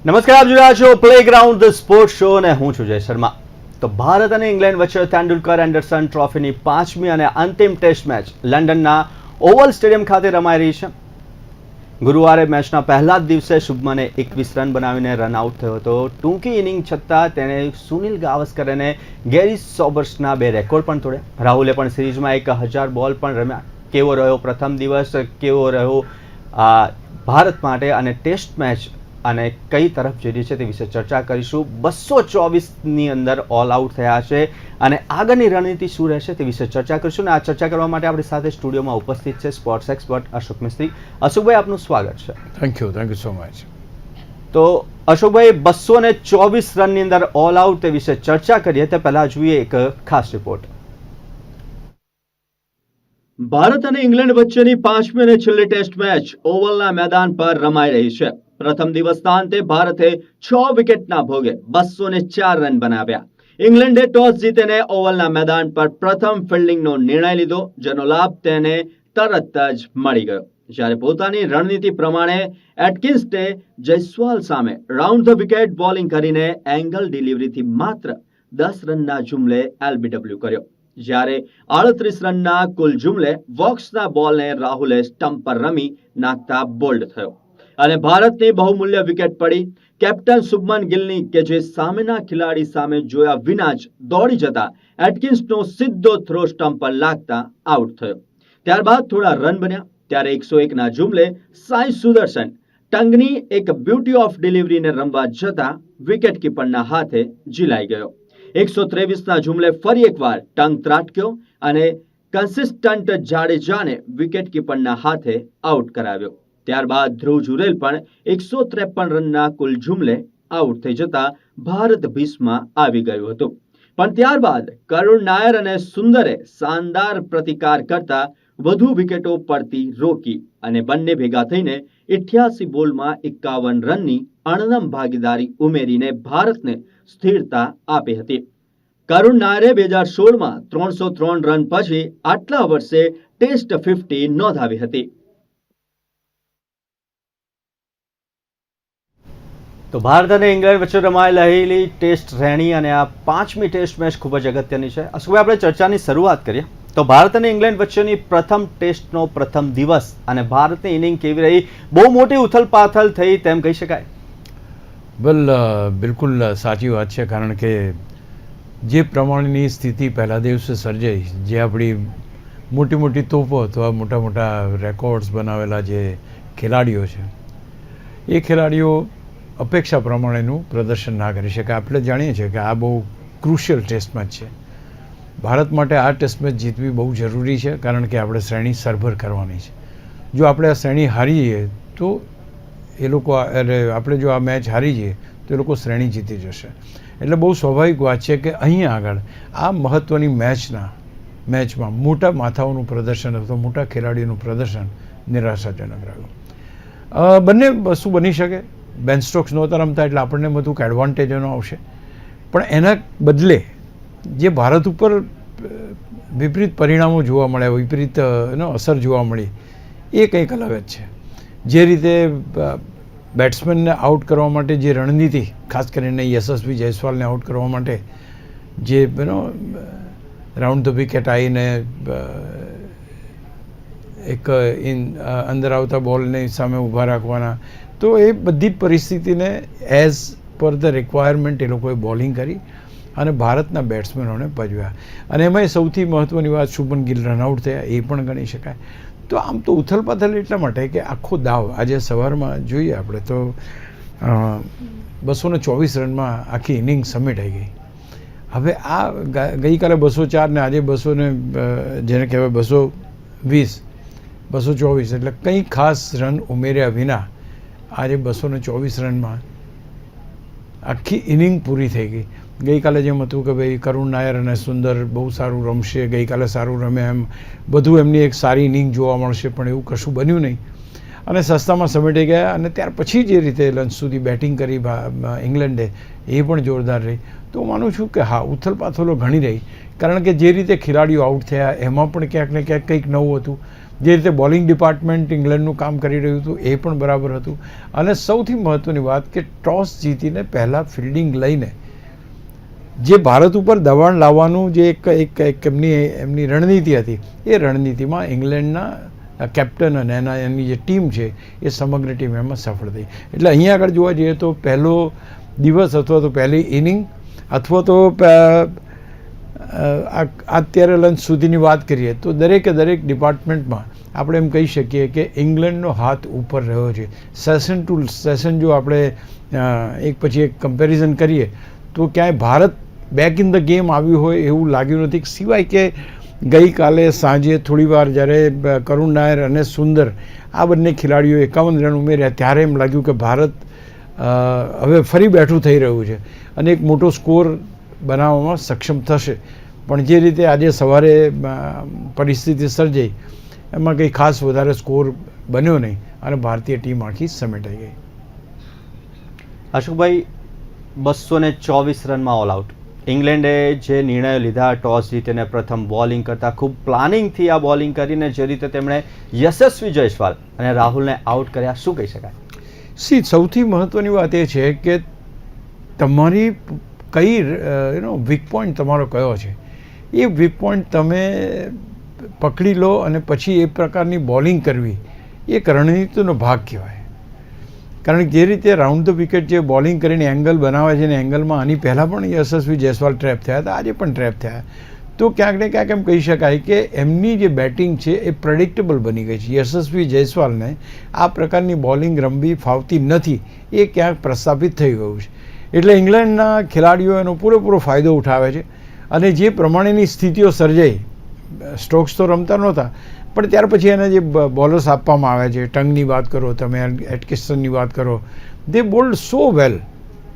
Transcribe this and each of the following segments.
નમસ્કાર, આપ જોઈ રહ્યા છો પ્લેગ્રાઉન્ડ ધ સ્પોર્ટ્સ શો અને હું છું જય શર્મા. તો ભારત અને ઇંગ્લેન્ડ વચ્ચે તેંડુલકર એન્ડરસન ટ્રોફીની 5મી અને અંતિમ ટેસ્ટ મેચ લંડનના ઓવલ સ્ટેડિયમ ખાતે રમાઈ રહી છે. ગુરુવારે મેચના પહેલા જ દિવસે શુભમને 21 રન બનાવીને રન આઉટ થયો હતો. ટૂંકી ઇનિંગ છતાં તેણે સુનિલ ગાવસ્કર અને ગેરી સોબર્સના 2 રેકોર્ડ પણ તોડ્યા. રાહુલે પણ સિરીઝમાં 1000 બોલ પણ રમ્યા. કેવો રહ્યો પ્રથમ દિવસ, કેવો રહ્યો ભારત માટે અને ટેસ્ટ મેચ અને કઈ તરફ જઈ રહી છે તે વિશે ચર્ચા કરીશું. 224ની અંદર ઓલ આઉટ થયા છે અને આગળની રણનીતિ શું રહેશે તે વિશે ચર્ચા કરીશું. અને આ ચર્ચા કરવા માટે આપણી સાથે સ્ટુડિયોમાં ઉપસ્થિત છે સ્પોર્ટ્સ એક્સપર્ટ અશોક મિસ્ત્રી. અશોકભાઈ, આપનું સ્વાગત છે. Thank you so much. તો અશોકભાઈ, 224 રનની અંદર ઓલ આઉટ તે વિશે ચર્ચા કરીએ તે પહેલા જોઈએ એક ખાસ રિપોર્ટ. ભારત અને ઇંગ્લેન્ડ વચ્ચેની 5મી અને છેલ્લી ટેસ્ટ મેચ ઓવલના મેદાન પર રમાઈ રહી છે. પ્રથમ દિવસના અંતે ભારતે 6 વિકેટના ભોગે 204 રન બનાવ્યા. ઇંગ્લેન્ડે ટોસ જીતીને ઓવલના મેદાન પર પ્રથમ ફિલ્ડિંગનો નિર્ણય લીધો, જેનો લાભ તેને તરત જ મળી ગયો. જ્યારે પોતાની રણનીતિ પ્રમાણે એટકિન્સે જયસ્વાલ સામે રાઉન્ડ ધ વિકેટ બોલિંગ કરીને એંગલ ડિલિવરીથી માત્ર 10 રનના જુમલે એલબીડબ્લ્યુ કર્યો. જ્યારે 38 રનના કુલ જુમલે વોક્સના બોલને રાહુલે સ્ટમ્પ પર રમી નાખતા બોલ્ડ થયો અને ભારતની બહુમૂલ્ય વિકેટ પડી. કેપ્ટન શુભમન ગિલની કે જે સામેના ખેલાડી સામે જોયા વિના જ દોડી જતા એટકિન્સનો સીધો થ્રો સ્ટમ્પ પર લાગતા આઉટ થયો. ત્યારબાદ થોડા રન બન્યા ત્યારે 101ના જુમલે સાઈ સુદર્શન ટંગની એક બ્યુટી ઓફ ડિલિવરીને રમવા જતા વિકેટ કીપરના હાથે ઝીલાઈ ગયો. 123ના જુમલે ફરી એકવાર ટંગ ત્રાટક્યો અને કન્સિસ્ટન્ટ જાડેજાને વિકેટ કીપરના હાથે આઉટ કરાવ્યો. ત્યારબાદ ધ્રુવ જુરેલ પણ 153 રનના કુલ જુમલે આઉટ થઈ જતા ભારત ભીસમાં આવી ગયું હતું. પણ ત્યારબાદ કરુણ નાયર અને સુંદરે શાનદાર પ્રતિકાર કરતા વધુ વિકેટો પડતી રોકી અને બંને ભેગા થઈને 88 બોલમાં 51 રનની અણનમ ભાગીદારી ઉમેરીને ભારતને સ્થિરતા આપી હતી. કરુણ નાયરે 2016માં 303 રન પછી આટલા વર્ષે ટેસ્ટ 50 નોંધાવી હતી. તો ભારત અને ઇંગ્લેન્ડ વચ્ચે રમાઈ રહેલી ટેસ્ટ શ્રેણી અને આ 5મી ટેસ્ટ મેચ ખૂબ જ અગત્યની છે. અશોકભાઈ, આપણે ચર્ચાની શરૂઆત કરીએ તો ભારત અને ઇંગ્લેન્ડ વચ્ચેની પ્રથમ ટેસ્ટનો પ્રથમ દિવસ અને ભારતની ઇનિંગ કેવી રહી? બહુ મોટી ઉથલપાથલ થઈ તેમ કહી શકાય? બિલકુલ સાચી વાત છે. કારણ કે જે પ્રમાણેની સ્થિતિ પહેલા દિવસે સર્જાઈ, જે આપણી મોટી મોટી તોપો અથવા મોટા મોટા રેકોર્ડ્સ બનાવેલા જે ખેલાડીઓ છે, એ ખેલાડીઓ અપેક્ષા પ્રમાણેનું પ્રદર્શન ના કરી શકે. આપણે જાણીએ છીએ કે આ બહુ ક્રુશિયલ ટેસ્ટ મેચ છે. ભારત માટે આ ટેસ્ટ મેચ જીતવી બહુ જરૂરી છે, કારણ કે આપણે શ્રેણી સરભર કરવાની છે. જો આપણે આ શ્રેણી હારી જઈએ તો એ લોકો આપણે જો આ મેચ હારી જઈએ તો એ લોકો શ્રેણી જીતી જશે. એટલે બહુ સ્વાભાવિક વાત છે કે અહીંયા આગળ આ મહત્ત્વની મેચમાં મોટા માથાઓનું પ્રદર્શન અથવા મોટા ખેલાડીઓનું પ્રદર્શન નિરાશાજનક રહ્યું. બંને વસ્તુ બની શકે. બેન સ્ટોક્સ નહોતા રમતા એટલે આપણને બધું એડવાન્ટેજનો આવશે, પણ એના બદલે જે ભારત ઉપર વિપરીત પરિણામો જોવા મળ્યા, વિપરીત અસર જોવા મળી, એ કંઈક અલગ જ છે. જે રીતે બેટ્સમેનને આઉટ કરવા માટે જે રણનીતિ, ખાસ કરીને યશસ્વી જયસ્વાલને આઉટ કરવા માટે જે રાઉન્ડ ધ વિકેટ આવીને એક અંદર આવતા બોલની સામે ઊભા રાખવાના, તો એ બધી પરિસ્થિતિને એઝ પર ધ રિક્વાયરમેન્ટ એ લોકોએ બોલિંગ કરી અને ભારતના બેટ્સમેનોને ભજવ્યા. અને એમાં સૌથી મહત્ત્વની વાત, શુભમન ગિલ રનઆઉટ થયા, એ પણ ગણી શકાય. તો આમ તો ઉથલપાથલ એટલા માટે કે આખો દાવ આજે સવારમાં જોઈએ આપણે તો 224 રનમાં આખી ઇનિંગ સમેટાઈ ગઈ. હવે આ ગઈકાલે 204 ને આજે 200 જેને કહેવાય 220, 224 એટલે કંઈ ખાસ રન ઉમેર્યા વિના આજે 224 રનમાં આખી ઇનિંગ પૂરી થઈ ગઈ. ગઈકાલે જેમ હતું કે ભાઈ કરુણ નાયર અને સુંદર બહુ સારું રમશે, ગઈકાલે સારું રમે, એમ બધું એમની એક સારી ઇનિંગ જોવા મળશે, પણ એવું કશું બન્યું નહીં. અને સસ્તામાં સમેટી ગયા. અને ત્યાર પછી જે રીતે લંચ સુધી બેટિંગ કરી ઇંગ્લેન્ડે એ પણ જોરદાર રહી. તો હું માનું છું કે હા, ઉથલપાથલો ઘણી રહી, કારણ કે જે રીતે ખેલાડીઓ આઉટ થયા એમાં પણ ક્યાંક ને ક્યાંક કંઈક નવું હતું. જે રીતે બોલિંગ ડિપાર્ટમેન્ટ ઇંગ્લેન્ડનું કામ કરી રહ્યું હતું એ પણ બરાબર હતું. અને સૌથી મહત્ત્વની વાત કે ટોસ જીતીને પહેલાં ફિલ્ડિંગ લઈને જે ભારત ઉપર દબાણ લાવવાનું જે એક એમની રણનીતિ હતી, એ રણનીતિમાં ઇંગ્લેન્ડના કેપ્ટન અને એની જે ટીમ છે એ સમગ્ર ટીમ એમાં સફળ થઈ. એટલે અહીંયા આગળ જોવા જઈએ તો પહેલો દિવસ અથવા તો પહેલી ઇનિંગ અથવા તો અત્યારે લંચ સુધીની વાત કરીએ તો દરેકે દરેક ડિપાર્ટમેન્ટમાં આપણે એમ કહી શકીએ કે ઇંગ્લેન્ડનો હાથ ઉપર રહ્યો છે. સેશન ટુ સેશન જો આપણે એક પછી એક કમ્પેરિઝન કરીએ તો ક્યાંય Bharat back in the game આવ્યું હોય એવું લાગ્યું નથી, સિવાય કે ગઈકાલે સાંજે થોડી વાર જ્યારે કરુણ નાયર અને સુંદર આ બંને ખેલાડીઓ 51 રન ઉમેર્યા ત્યારે એમ લાગ્યું કે ભારત હવે ફરી બેઠું થઈ રહ્યું છે અને એક મોટો સ્કોર બનાવવામાં સક્ષમ થશે. પણ જે રીતે આજે સવારે પરિસ્થિતિ સર્જાઈ એમાં કંઈ ખાસ વધારે સ્કોર બન્યો નહીં અને ભારતીય ટીમ આખી સમેટાઈ ગઈ. અશોકભાઈ, 224 રનમાં ઓલ આઉટ. ઇંગ્લેન્ડે જે નિર્ણયો લીધા, ટોસ જીતીને પ્રથમ બોલિંગ કરતા ખૂબ પ્લાનિંગથી આ બોલિંગ કરીને જે રીતે તેમણે યશસ્વી જયસ્વાલ અને રાહુલને આઉટ કર્યા, શું કહી શકાય? સૌથી મહત્ત્વની વાત એ છે કે તમારી કઈ વીક પોઈન્ટ તમારો કયો છે, એ વીક પોઈન્ટ તમે પકડી લો અને પછી એ પ્રકારની બોલિંગ કરવી એ રણનીતિનો ભાગ કહેવાય. કારણ કે જે રીતે રાઉન્ડ ધ વિકેટ જે બોલિંગ કરીને એંગલ બનાવે છે ને એંગલમાં આની પહેલાં પણ યશસ્વી જયસ્વાલ ટ્રેપ થયા હતા, આજે પણ ટ્રેપ થયા. તો ક્યાંક ને ક્યાંક એમ કહી શકાય કે એમની જે બેટિંગ છે એ પ્રેડિક્ટેબલ બની ગઈ છે. યશસ્વી જયસ્વાલને આ પ્રકારની બોલિંગ રમવી ફાવતી નથી, એ ક્યાંક પ્રસ્થાપિત થઈ ગયું છે. એટલે ઇંગ્લેન્ડના ખેલાડીઓ એનો પૂરેપૂરો ફાયદો ઉઠાવે છે. અને જે પ્રમાણેની સ્થિતિઓ સર્જાઈ, સ્ટોક્સ તો રમતા નહોતા પણ ત્યાર પછી એને જે બોલર્સ આપવામાં આવે છે, ટંગની વાત કરો તમે, એટકિન્સનની વાત કરો, દે બોલ્ડ સો વેલ.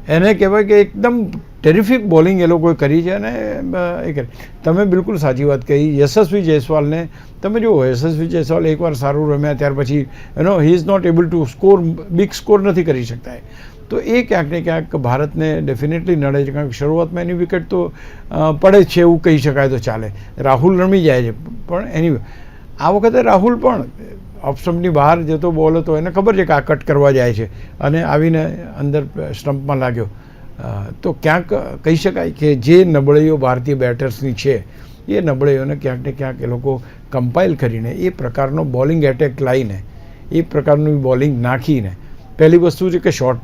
એને કહેવાય કે એકદમ ટેરિફિક બોલિંગ એ લોકોએ કરી છે. અને એ કરી, તમે બિલકુલ સાચી વાત કહી. યશસ્વી જયસ્વાલને તમે જુઓ, યશસ્વી જયસ્વાલ એકવાર સારું રમ્યા ત્યાર પછી he is not able to score, big score નથી કરી શકતા. તો એ ક્યાંક ને ક્યાંક ભારતને ડેફિનેટલી નડે છે, કારણ કે શરૂઆતમાં એની વિકેટ તો પડે જ છે એવું કહી શકાય તો ચાલે. રાહુલ રમી જાય છે પણ એની આ વખતે રાહુલ પણ ઓફ સ્ટમ્પની બહાર જતો બોલ હતો, એને ખબર છે કે આ કટ કરવા જાય છે અને આવીને અંદર સ્ટમ્પમાં લાગ્યો. તો ક્યાંક કહી શકાય કે જે નબળીઓ ભારતીય બેટર્સની છે એ નબળીઓને ક્યાંક ને ક્યાંક એ લોકો કમ્પાઇલ કરીને એ પ્રકારનો બોલિંગ એટેક લાવીને એ પ્રકારનું બોલિંગ નાખીને, પહેલી વસ્તુ છે કે શોર્ટ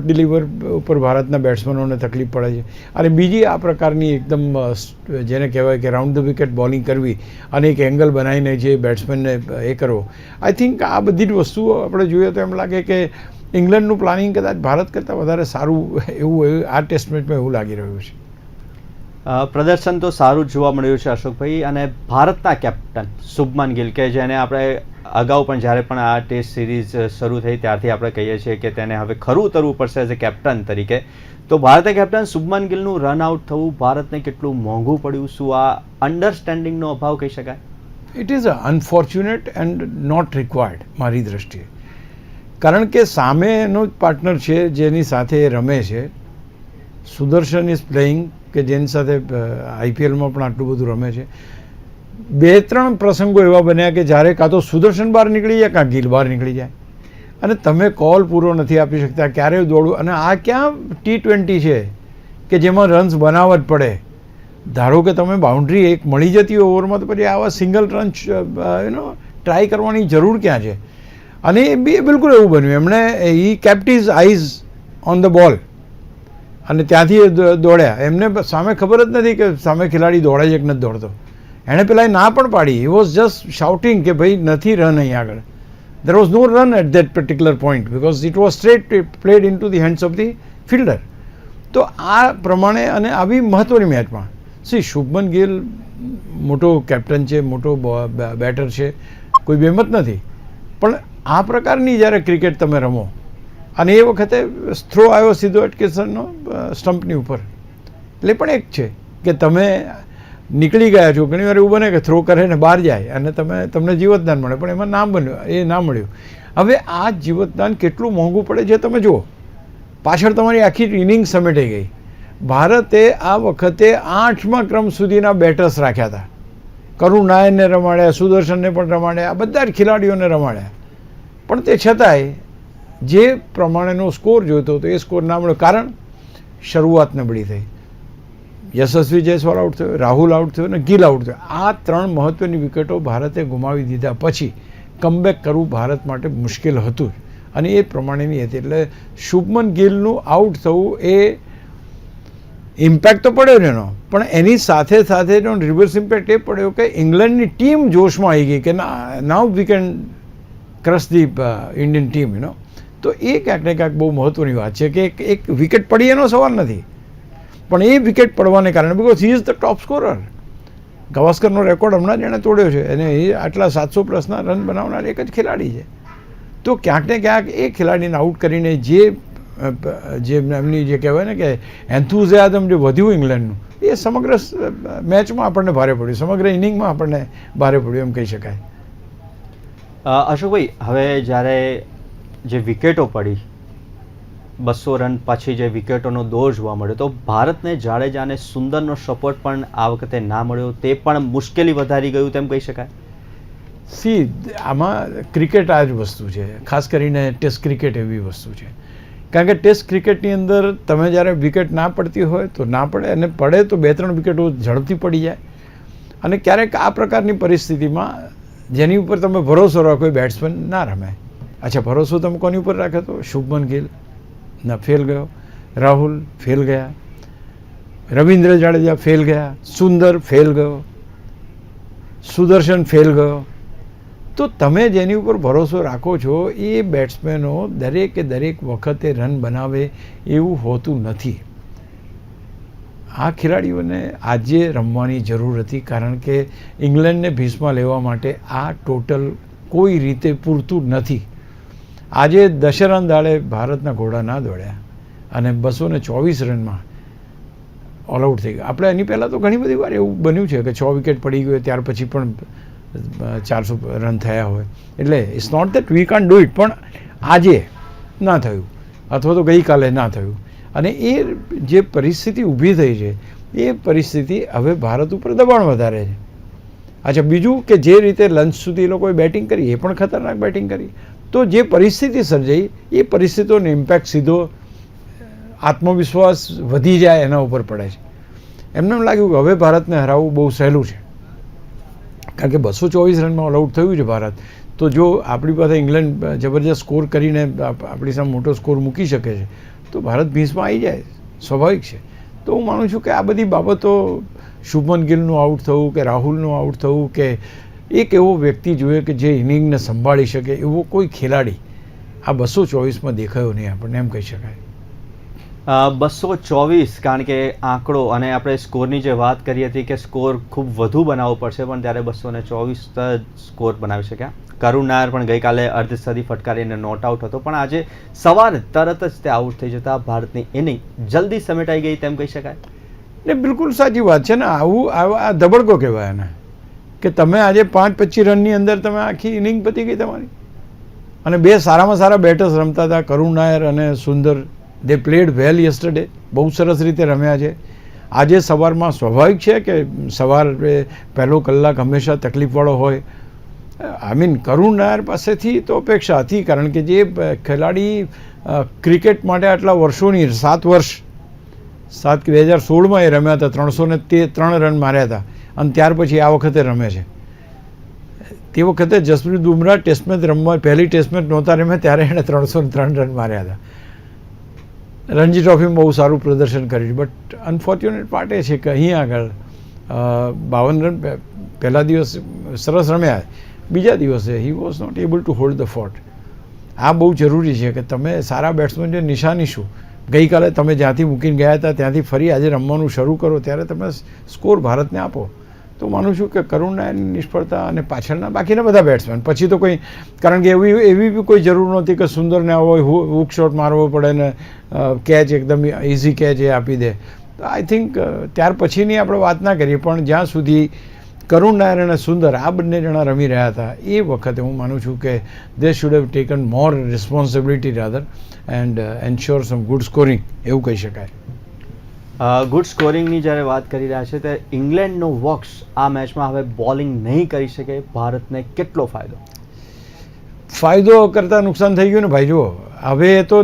ડિલિવર ઉપર ભારતના બેટ્સમેનોને તકલીફ પડે છે. અને બીજી આ પ્રકારની એકદમ જેને કહેવાય કે રાઉન્ડ ધ વિકેટ બોલિંગ કરવી અને એક એંગલ બનાવીને જે બેટ્સમેનને એ કરવો, આઈ થિંક આ બધી જ વસ્તુઓ આપણે જોઈએ તો એમ લાગે કે ઇંગ્લેન્ડનું પ્લાનિંગ કદાચ ભારત કરતાં વધારે સારું એવું આ ટેસ્ટ મેચમાં એવું લાગી રહ્યું છે. પ્રદર્શન તો સારું જ જોવા મળ્યું છે અશોકભાઈ. અને ભારતના કેપ્ટન શુભમન ગિલ, કે જેને આપણે અગાઉ પણ જ્યારે પણ આ ટેસ્ટ સિરીઝ શરૂ થઈ ત્યારથી આપણે કહીએ છીએ કે તેને હવે ખરું ઉતરવું પડશે એઝ એ કેપ્ટન તરીકે. તો ભારતીય કેપ્ટન શુભમન ગિલનું રન આઉટ થવું ભારતને કેટલું મોંઘું પડ્યું? શું આ અન્ડરસ્ટેન્ડિંગનો અભાવ કહી શકાય? It is unfortunate and not required મારી દ્રષ્ટિએ. કારણ કે સામેનો જ પાર્ટનર છે જેની સાથે એ રમે છે. સુદર્શન ઇઝ પ્લેઇંગ, કે જેની સાથે આઈપીએલમાં પણ આટલું બધું રમે છે. 2-3 પ્રસંગો એવા બન્યા કે જ્યારે કાં તો સુદર્શન બહાર નીકળી જાય કાં ગિલ બહાર નીકળી જાય અને તમે કોલ પૂરો નથી આપી શકતા, ક્યારેય દોડવું. અને આ ક્યાં T20 છે કે જેમાં રન્સ બનાવવા જ પડે. ધારો કે તમે બાઉન્ડ્રી એક મળી જતી હોય ઓવરમાં, તો પછી આવા સિંગલ રન ટ્રાય કરવાની જરૂર ક્યાં છે? અને એ બિલકુલ એવું બન્યું. એમણે he kept his eyes on the ball અને ત્યાંથી દોડ્યા. એમને સામે ખબર જ નથી કે સામે ખેલાડી દોડે છે કે નથી દોડતો. એણે પેલા ના પણ પાડી. હી વોઝ જસ્ટ શાઉટિંગ કે ભાઈ નથી રન અહીં આગળ. There was no run at that particular point because it was straight played in to the hands of the fielder. તો આ પ્રમાણે અને આવી મહત્ત્વની મેચમાં શુભમન ગિલ મોટો કેપ્ટન છે, મોટો બેટર છે, કોઈ બેમત નથી. પણ આ પ્રકારની જ્યારે ક્રિકેટ તમે રમો અને એ વખતે થ્રો આવ્યો સીધો એટકિન્સનનો સ્ટમ્પની ઉપર, એટલે પણ એક છે કે તમે નીકળી ગયા છો. ઘણી વાર એવું બને કે થ્રો કરે ને બહાર જાય અને તમને જીવતદાન મળે, પણ એમાં ના બન્યું, એ ના મળ્યું. હવે આ જીવતદાન કેટલું મોંઘું પડે છે તમે જુઓ. પાછળ તમારી આખી ઇનિંગ સમેટાઈ ગઈ. ભારતે આ વખતે 8મા ક્રમ સુધીના બેટર્સ રાખ્યા હતા. કરુણ નાયરને રમાડ્યા, સુદર્શનને પણ રમાડ્યા, બધા જ ખેલાડીઓને રમાડ્યા. પણ તે છતાંય જે પ્રમાણેનો સ્કોર જોઈતો હતો એ સ્કોર ના મળ્યો. કારણ શરૂઆત નબળી થઈ. યશસ્વી જયસ્વાલ આઉટ થયો, રાહુલ આઉટ થયો અને ગિલ આઉટ થયો. આ 3 મહત્ત્વની વિકેટો ભારતે ગુમાવી દીધા પછી કમબેક કરવું ભારત માટે મુશ્કેલ હતું અને એ પ્રમાણેની હતી. એટલે શુભમન ગિલનું આઉટ થવું એ ઇમ્પેક્ટ તો પડ્યો ને એનો, પણ એની સાથે સાથેનો રિવર્સ ઇમ્પેક્ટ એ પડ્યો કે ઇંગ્લેન્ડની ટીમ જોશમાં આવી ગઈ કે now we can crush the Indian team you know. તો એ ક્યાંક ને ક્યાંક બહુ મહત્ત્વની વાત છે કે એક વિકેટ પડી એનો સવાલ નથી, પણ એ વિકેટ પડવાને કારણે because he is the top scorer. ગાવસ્કરનો રેકોર્ડ હમણાં જ એણે તોડ્યો છે અને એ આટલા 700+ રન બનાવનાર એક જ ખેલાડી છે. તો ક્યાંક ને ક્યાંક એ ખેલાડીને આઉટ કરીને જે એમની જે કહેવાય ને કે એન્થુઝિયાઝમ જે વધ્યું ઇંગ્લેન્ડનું, એ સમગ્ર મેચમાં આપણને ભારે પડ્યું, સમગ્ર ઇનિંગમાં આપણને ભારે પડ્યું એમ કહી શકાય. અશોકભાઈ, હવે જ્યારે જે વિકેટો પડી 200 રન પછી જે વિકેટોનો દોર જોવા મળ્યો, તો ભારતને જાડેજા અને સુંદરનો સપોર્ટ પણ આ વખતે ના મળ્યો, તે પણ મુશ્કેલી વધારી ગયું તેમ કહી શકાય. આમાં ક્રિકેટ આ જ વસ્તુ છે, ખાસ કરીને ટેસ્ટ ક્રિકેટ એવી વસ્તુ છે. કારણ કે ટેસ્ટ ક્રિકેટની અંદર તમે જ્યારે વિકેટ ના પડતી હોય તો ના પડે, અને પડે તો 2-3 વિકેટો ઝડપથી પડી જાય. અને ક્યારેક આ પ્રકારની પરિસ્થિતિમાં જેની ઉપર તમે ભરોસો રાખો એ બેટ્સમેન ના રમે. અચ્છા, ભરોસો તમે કોની ઉપર રાખ્યો તો શુભમન ગિલ ના ફેલ ગયો, રાહુલ ફેલ ગયા, રવિન્દ્ર જાડેજા ફેલ ગયા, સુંદર ફેલ ગયો, સુદર્શન ફેલ ગયો. તો તમે જેની ઉપર ભરોસો રાખો છો એ બેટ્સમેનો દરેકે દરેક વખતે રન બનાવે એવું હોતું નથી. આ ખેલાડીઓને આજે રમવાની જરૂર હતી, કારણ કે ઇંગ્લેન્ડને ભીસમાં લેવા માટે આ ટોટલ કોઈ રીતે પૂરતું નથી. આજે દશેરાના દાડે ભારતના ઘોડા ના દોડ્યા અને 224 રનમાં ઓલ આઉટ થઈ ગયા. આપણે એની પહેલાં તો ઘણી બધી વાર એવું બન્યું છે કે 6 વિકેટ પડી ગયો ત્યાર પછી પણ 400 રન થયા હોય. એટલે it's not that we can't do it, પણ આજે ના થયું અથવા તો ગઈકાલે ના થયું. અને એ જે પરિસ્થિતિ ઊભી થઈ છે એ પરિસ્થિતિ હવે ભારત ઉપર દબાણ વધારે છે. અચ્છા, બીજું કે જે રીતે લંચ સુધી એ લોકોએ બેટિંગ કરી એ પણ ખતરનાક બેટિંગ કરી. તો જે પરિસ્થિતિ સર્જાઈ એ પરિસ્થિતિનો ઇમ્પેક્ટ સીધો આત્મવિશ્વાસ વધી જાય એના ઉપર પડે છે. એમને એમ લાગ્યું કે હવે ભારતને હરાવવું બહુ સહેલું છે, કારણ કે 224 રનમાં ઓલ આઉટ થયું છે ભારત. તો જો આપણી પાસે ઇંગ્લેન્ડ જબરજસ્ત સ્કોર કરીને આપણી સામે મોટો સ્કોર મૂકી શકે છે તો ભારત ભીંસમાં આવી જાય, સ્વાભાવિક છે. તો હું માનું છું કે આ બધી બાબતો, શુભમન ગિલનું આઉટ થવું કે રાહુલનું આઉટ થવું, કે એક એવો વ્યક્તિ જોઈએ કે જે ઇનિંગને સંભાળી શકે એવો કોઈ ખેલાડી આ 224માં દેખાયો નહીં આપણને, એમ કહી શકાય. 224, કારણ કે આંકડો, અને આપણે સ્કોરની જે વાત કરી હતી કે સ્કોર ખૂબ વધુ બનાવવો પડશે, પણ ત્યારે 224 સ્કોર બનાવી શક્યા. કરુણ નાયર પણ ગઈકાલે અર્ધસદી ફટકારીને નોટ આઉટ હતો, પણ આજે સવારે તરત જ તે આઉટ થઈ જતા ભારતની ઇનિંગ જલ્દી સમેટાઈ ગઈ તેમ કહી શકાય. ને બિલકુલ સાચી વાત છે ને. આ ધબડકો કહેવાય એને, કે તમે આજે 5-25 રનની અંદર તમે આખી ઇનિંગ પતી ગઈ તમારી. અને બે સારામાં સારા બેટર્સ રમતા હતા, કરુણ નાયર અને સુંદર. દે પ્લેડ વેલ યસ્ટરડે, બહુ સરસ રીતે રમ્યા છે. આજે સવારમાં સ્વાભાવિક છે કે સવારે પહેલો કલાક હંમેશા તકલીફવાળો હોય. આઈ મીન કરુણ નાયર પાસેથી તો અપેક્ષા હતી, કારણ કે જે ખેલાડી ક્રિકેટ માટે આટલા વર્ષોની 7 વર્ષ 2016માં એ રમ્યા હતા, 303 રન માર્યા હતા, અને ત્યાર પછી આ વખતે રમે છે. તે વખતે જસપ્રીત બુમરાહ ટેસ્ટ મેચ રમવા, પહેલી ટેસ્ટ મેચ નહોતા રમ્યા ત્યારે એણે 303 રન માર્યા હતા. રણજી ટ્રોફીમાં બહુ સારું પ્રદર્શન કર્યું, બટ અનફોર્ચ્યુનેટ પાર્ટ એ છે કે અહીં આગળ 52 રન પહેલા દિવસ સરસ રમ્યા, બીજા દિવસે he was not able to hold the fort. આ બહુ જરૂરી છે કે તમે સારા બેટ્સમેન, જે નિશાની શું, ગઈકાલે તમે જ્યાંથી મૂકીને ગયા હતા ત્યાંથી ફરી આજે રમવાનું શરૂ કરો ત્યારે તમે સ્કોર ભારતને આપો. તો માનું છું કે કરુણ નાયરની નિષ્ફળતા અને પાછળના બાકીના બધા બેટ્સમેન પછી તો કોઈ, કારણ કે એવી બી કોઈ જરૂર નહોતી કે સુંદરને આવો હુક શોટ મારવો પડે ને કેચ એકદમ ઇઝી કેચ એ આપી દે. તો આઈ થિંક ત્યાર પછીની આપણે વાત ના કરીએ, પણ જ્યાં સુધી કરુણ નાયર અને સુંદર આ બંને જણા રમી રહ્યા હતા એ વખતે હું માનું છું કે they should have taken more responsibility rather and ensure sum good scoring એવું કહી શકાય. ગુડ સ્કોરિંગની જ્યારે વાત કરી રહ્યા છે ત્યારે ઇંગ્લેન્ડનો વોક્સ આ મેચમાં હવે બોલિંગ નહીં કરી શકે, ભારતને કેટલો ફાયદો કરતાં નુકસાન થઈ ગયું ને ભાઈ. જુઓ હવે તો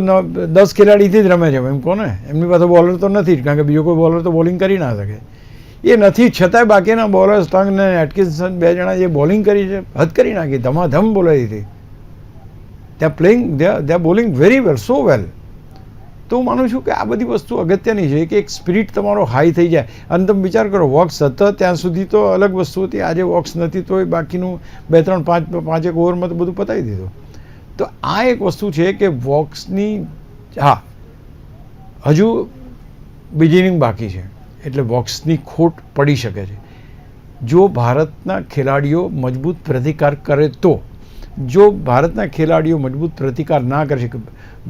10 ખેલાડીથી જ રમે છે એમ કહો ને, એમની પાસે બોલર તો નથી જ, કારણ કે બીજો કોઈ બોલર તો બોલિંગ કરી ના શકે. એ નથી છતાંય બાકીના બોલર સ્ટંગ ને એટકિન્સન 2 જણા જે બોલિંગ કરી છે હદ કરી નાખી, ધમાધમ બોલાવી હતી. They are playing, they are bowling very well, so well. તો હું માનું છું કે આ બધી વસ્તુ અગત્યની છે કે એક સ્પિરિટ તમારો હાઈ થઈ જાય. અને તમે વિચાર કરો વોક્સ હતા ત્યાં સુધી તો અલગ વસ્તુ હતી, આજે વોક્સ નથી તો એ બાકીનું 2-3-5 5 ઓવરમાં તો બધું પતાવી દીધું. તો આ એક વસ્તુ છે કે વોક્સની હજુ બિગિનિંગ બાકી છે, એટલે વોક્સની ખોટ પડી શકે છે. જો ભારતના ખેલાડીઓ મજબૂત પ્રતિકાર કરે તો, જો ભારતના ખેલાડીઓ મજબૂત પ્રતિકાર ના કરી શકે,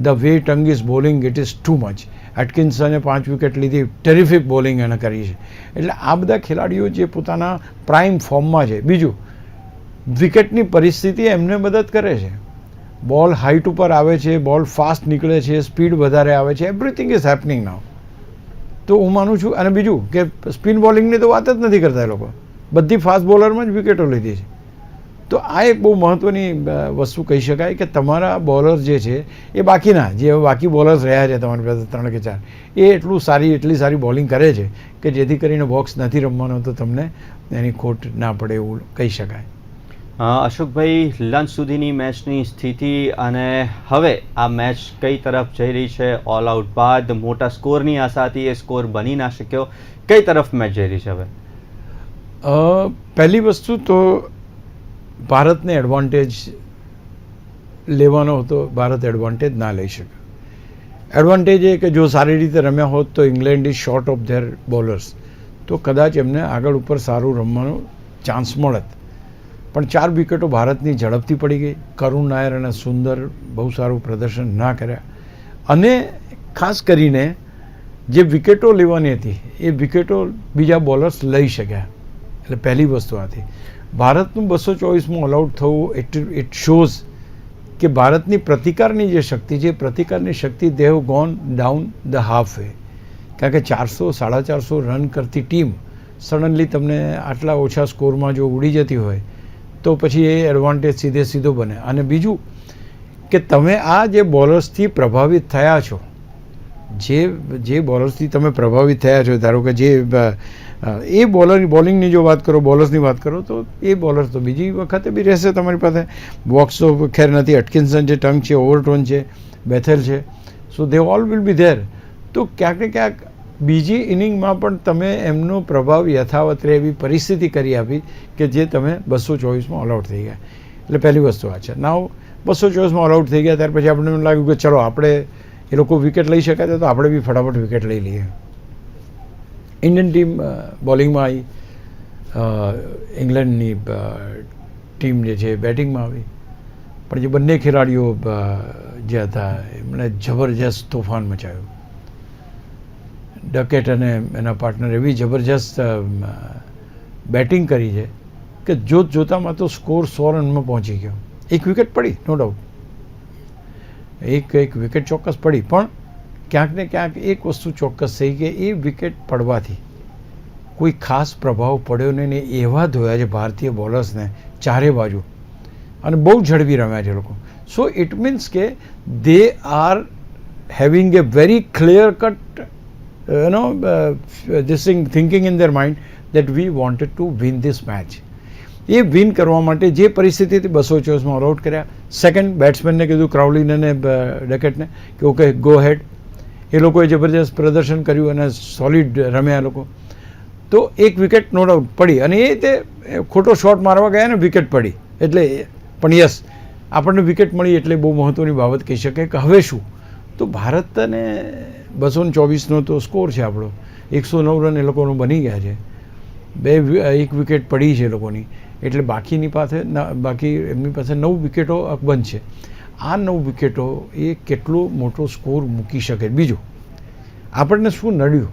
the way Tongue is bowling it is too much. એટકિન્સને 5 વિકેટ લીધી, ટેરિફિક બોલિંગ એને કરી છે. એટલે આ બધા ખેલાડીઓ જે પોતાના પ્રાઇમ ફોર્મમાં છે. બીજું, વિકેટની પરિસ્થિતિ એમને મદદ કરે છે. બોલ હાઇટ ઉપર આવે છે, બોલ ફાસ્ટ નીકળે છે, સ્પીડ વધારે આવે છે, એવરીથિંગ ઇઝ હેપનિંગ નાઉ. તો હું માનું છું. અને બીજું કે સ્પિન બોલિંગની તો વાત જ નથી કરતા એ લોકો, બધી ફાસ્ટ બોલરમાં જ વિકેટો લીધી છે. તો આ એક બહુ મહત્ત્વની વસ્તુ કહી શકાય કે તમારા બોલર જે છે એ બાકીના જે બાકી બોલર્સ રહ્યા છે તમારી પાસે 3 કે 4, એ એટલી સારી બોલિંગ કરે છે કે જેથી કરીને બોક્સ નથી રમવાનો તો તમને એની ખોટ ના પડે એવું કહી શકાય. અશોકભાઈ, લંચ સુધીની મેચની સ્થિતિ અને હવે આ મેચ કઈ તરફ જઈ રહી છે? ઓલ આઉટ બાદ મોટા સ્કોરની આશા હતી, એ સ્કોર બની ના શક્યો. કઈ તરફ મેચ જઈ રહી છે હવે? પહેલી વસ્તુ તો ભારતને એડવાન્ટેજ લેવાનો હતો, ભારત એડવાન્ટેજ ના લઈ શકે. એડવાન્ટેજ એ કે જો સારી રીતે રમ્યા હોત તો England is short of their bowlers, તો કદાચ એમને આગળ ઉપર સારું રમવાનો ચાન્સ મળત. પણ 4 વિકેટો ભારતની ઝડપથી પડી ગઈ. કરુણ નાયર અને સુંદર બહુ સારું પ્રદર્શન ના કર્યા. અને ખાસ કરીને જે વિકેટો લેવાની હતી એ વિકેટો બીજા બોલર્સ લઈ શક્યા. એટલે પહેલી વસ્તુ આ હતી. ભારતનું 224માં ઓલ આઉટ થવું ઇટ શોઝ કે ભારતની પ્રતિકારની જે શક્તિ છે, પ્રતિકારની શક્તિ they have gone down the halfway. કારણ કે 400-450 રન કરતી ટીમ સડનલી તમને આટલા ઓછા સ્કોરમાં જો ઉડી જતી હોય તો પછી એ એડવાન્ટેજ સીધો બને. અને બીજું કે તમે આ જે બોલર્સથી પ્રભાવિત થયા છો, જે બોલર્સથી તમે પ્રભાવિત થયા છો, ધારો કે જે એ બોલિંગની જો વાત કરો, બોલર્સની વાત કરો તો એ બોલર્સ તો બીજી વખતે બી રહેશે તમારી પાસે. વોક્સ તો ખેર નથી, એટકિન્સન છે, ટંગ છે, ઓવરટોન છે, બેથેલ છે, સો દે ઓલ વિલ બી ધેર. તો ક્યાંક ને ક્યાંક બીજી ઇનિંગમાં પણ તમે એમનો પ્રભાવ યથાવત રહે એવી પરિસ્થિતિ કરી આપી કે જે તમે 224માં ઓલ આઉટ થઈ ગયા. એટલે પહેલી વસ્તુ આ છે. નાવ 224માં ઓલ આઉટ થઈ ગયા ત્યાર પછી આપણને લાગ્યું કે ચલો આપણે એ લોકો વિકેટ લઈ શકાય તો આપણે બી ફટાફટ વિકેટ લઈ લઈએ. ઇન્ડિયન ટીમ બોલિંગમાં આવી, ઇંગ્લેન્ડની ટીમ જે છે બેટિંગમાં આવી. પણ જે બંને ખેલાડીઓ જે હતા એમણે જબરજસ્ત તોફાન મચાવ્યું. ડકેટ અને એના પાર્ટનર એવી જબરજસ્ત બેટિંગ કરી છે કે જોતામાં તો સ્કોર 100 રનમાં પહોંચી ગયો. 1 વિકેટ પડી, નો ડાઉટ, એક વિકેટ ચોક્કસ પડી. પણ ક્યાંક ને ક્યાંક એક વસ્તુ ચોક્કસ થઈ કે એ વિકેટ પડવાથી કોઈ ખાસ પ્રભાવ પડ્યો નહીં ને એવા ધોયા છે ભારતીય બોલર્સને ચારે બાજુ, અને બહુ ઝડપી રમ્યા છે લોકો. સો ઇટ મીન્સ કે they are having A very clear cut this thing thinking in their mind that we wanted to win this match. A win કરવા માટે જે પરિસ્થિતિથી 224માં ઓલ આઉટ કર્યા. સેકન્ડ, બેટ્સમેનને કીધું, ક્રાઉલીને ને ડકેટને કે ઓકે ગો હેડ. એ લોકોએ જબરજસ્ત પ્રદર્શન કર્યું અને સોલિડ રમ્યા લોકો. તો 1 વિકેટ નો ડાઉટ પડી, અને એ તે ખોટો શોટ મારવા ગયા ને વિકેટ પડી. એટલે પણ યસ, આપણને વિકેટ મળી એટલે બહુ મહત્ત્વની બાબત કહી શકાય. કે હવે શું, તો ભારતને 224નો તો સ્કોર છે આપણો, 109 રન એ લોકોનું બની ગયા છે, 1 વિકેટ પડી છે એ લોકોની. એટલે બાકીની પાસે એમની પાસે 9 વિકેટો અકબંધ છે. આ 9 વિકેટો એ કેટલો મોટો સ્કોર મૂકી શકે. બીજું, આપણને શું નડ્યું,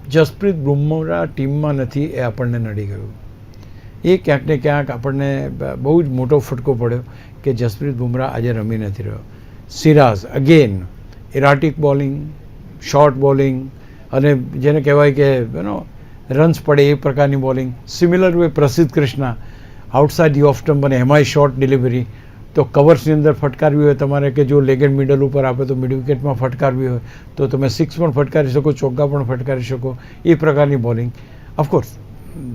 જસપ્રીત બુમરાહ ટીમમાં નથી એ આપણને નડી ગયું. એ ક્યાંક ને ક્યાંક આપણને બહુ જ મોટો ફટકો પડ્યો કે જસપ્રીત બુમરાહ આજે રમી નથી રહ્યો. Siraj again erratic bowling, short bowling, અને જેને કહેવાય કે રન્સ પડે એ પ્રકારની બોલિંગ. સિમિલર વે પ્રસિદ્ધ Krishna outside the of stump અને એમાંય શોર્ટ ડિલિવરી. તો કવર્સની અંદર ફટકારવી હોય તમારે, કે જો લેગ એન્ડ મિડલ ઉપર આપે તો મિડ વિકેટમાં ફટકારવી હોય તો તમે સિક્સ પણ ફટકારી શકો, ચોગ્ગા પણ ફટકારી શકો, એ પ્રકારની બોલિંગ. ઓફકોર્સ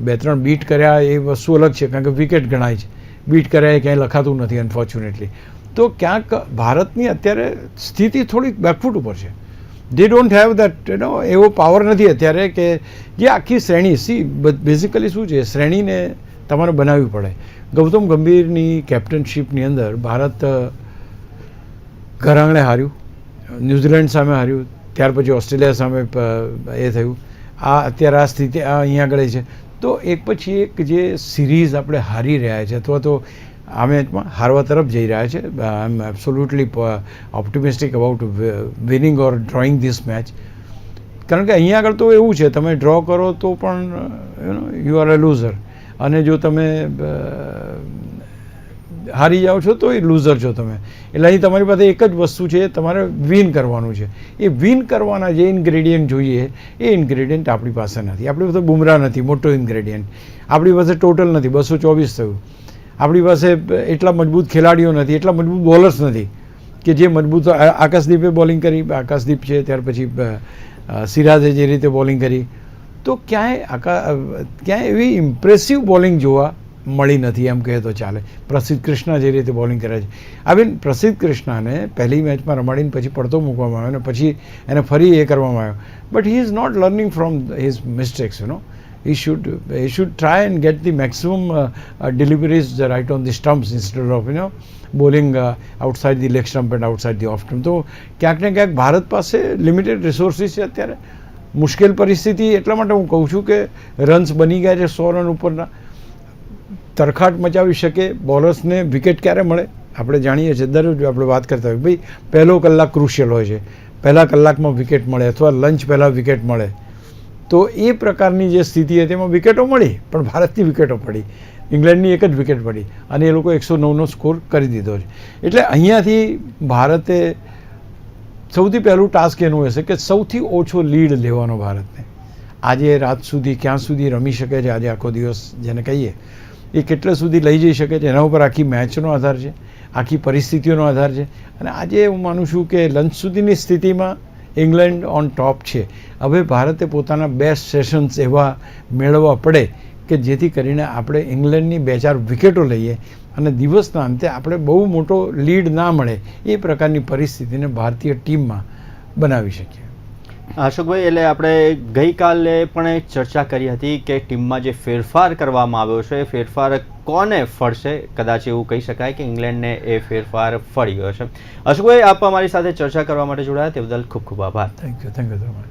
2-3 બીટ કર્યા એ વસ્તુ અલગ છે, કારણ કે વિકેટ ગણાય છે. બીટ કર્યા એ ક્યાંય લખાતું નથી અનફોર્ચ્યુનેટલી. તો ક્યાંક ભારતની અત્યારે સ્થિતિ થોડીક બેકફૂટ ઉપર છે. દે ડોન્ટ હેવ દેટ એવો પાવર નથી અત્યારે કે જે આખી શ્રેણી બેઝિકલી શું છે, શ્રેણીને તમારે બનાવવી પડે. ગૌતમ ગંભીરની કેપ્ટનશીપની અંદર ભારત ઘર આંગણે હાર્યું, ન્યૂઝીલેન્ડ સામે હાર્યું, ત્યાર પછી ઓસ્ટ્રેલિયા સામે એ થયું. આ અત્યારે આ સ્થિતિ અહીંયા આગળ છે. તો એક પછી એક જે સિરીઝ આપણે હારી રહ્યા છે અથવા તો આ મેચમાં હારવા તરફ જઈ રહ્યા છે. I am absolutely optimistic about winning or drawing this match. કારણ કે અહીંયા આગળ તો એવું છે, તમે ડ્રો કરો તો પણ યુ આર અ લૂઝર, અને જો તમે હારી જાઓ છો તો એ લૂઝર છો તમે. એટલે અહીં તમારી પાસે એક જ વસ્તુ છે, તમારે વિન કરવાનું છે. એ વિન કરવાના જે ઇન્ગ્રેડિયન્ટ જોઈએ એ ઇન્ગ્રેડિયન્ટ આપણી પાસે નથી. આપણી પાસે બુમરાહ નથી, મોટો ઇન્ગ્રેડિયન્ટ. આપણી પાસે ટોટલ નથી, 224 થયું. આપણી પાસે એટલા મજબૂત ખેલાડીઓ નથી, એટલા મજબૂત બોલર્સ નથી કે જે મજબૂત. આકાશદીપે બોલિંગ કરી, આકાશદીપ છે, ત્યાર પછી સિરાજે જે રીતે બોલિંગ કરી, તો ક્યાંય એવી ઇમ્પ્રેસિવ બોલિંગ જોવા મળી નથી એમ કહે તો ચાલે. પ્રસિદ્ધ કૃષ્ણા જે રીતે બોલિંગ કરે છે, આવીને પ્રસિદ્ધ કૃષ્ણાને પહેલી મેચમાં રમાડીને પછી પડતો મૂકવામાં આવ્યો અને પછી એને ફરી એ કરવામાં આવ્યો. But he is not learning from his mistakes. He should try and get the maximum deliveries right on the stumps instead of bowling outside the leg stump and outside the off stump. તો ક્યાંક ને ક્યાંક ભારત પાસે limited resources છે અત્યારે. મુશ્કેલ પરિસ્થિતિ એટલા માટે હું કહું છું કે રન્સ બની ગયા છે 100 રન ઉપરના. તરખાટ મચાવી શકે બોલર્સને વિકેટ ક્યારે મળે આપણે જાણીએ છીએ, દરરોજ આપણે વાત કરતા હોય ભાઈ પહેલો કલાક ક્રુશિયલ હોય છે, પહેલા કલાકમાં વિકેટ મળે અથવા લંચ પહેલાં વિકેટ મળે. તો એ પ્રકારની જે સ્થિતિ હતી એમાં વિકેટો મળી, પણ ભારતની વિકેટો પડી. ઇંગ્લેન્ડની એક જ વિકેટ પડી અને એ લોકો 109નો સ્કોર કરી દીધો છે. એટલે અહીંયાથી ભારતે સૌથી પહેલું ટાસ્ક એનું હશે કે સૌથી ઓછો લીડ લેવાનો ભારતને. આજે રાત સુધી ક્યાં સુધી રમી શકે છે, આજે આખો દિવસ જેને કહીએ એ કેટલે સુધી લઈ જઈ શકે છે, એના ઉપર આખી મેચનો આધાર છે, આખી પરિસ્થિતિઓનો આધાર છે. અને આજે હું માનું છું કે લંચ સુધીની સ્થિતિમાં ઇંગ્લેન્ડ ઓન ટોપ છે. હવે ભારતે પોતાના બેસ્ટ સેશન્સ એવા મેળવવા પડે કે જેથી કરીને આપણે ઇંગ્લેન્ડની 2-4 વિકેટો લઈએ અને દિવસના અંતે આપણે બહુ મોટો લીડ ના મળે એ પ્રકારની પરિસ્થિતિને ભારતીય ટીમમાં બનાવી શકીએ. અશોકભાઈ, એટલે આપણે ગઈકાલે પણ એક ચર્ચા કરી હતી કે ટીમમાં જે ફેરફાર કરવામાં આવ્યો છે એ ફેરફાર કોને ફળશે? કદાચ એવું કહી શકાય કે ઇંગ્લેન્ડને એ ફેરફાર ફળી ગયો છે. અશોકભાઈ, આપ અમારી સાથે ચર્ચા કરવા માટે જોડાયા તે બદલ ખૂબ ખૂબ આભાર. Thank you so much.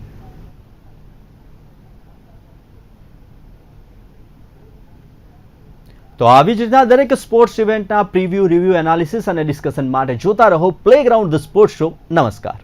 તો આવી જ રીતના દરેક સ્પોર્ટ્સ ઇવેન્ટના પ્રિવ્યૂ, રિવ્યૂ, એનાલિસિસ અને ડિસ્કશન માટે જોતા રહો પ્લેગ્રાઉન્ડ ધ સ્પોર્ટ્સ શો. નમસ્કાર.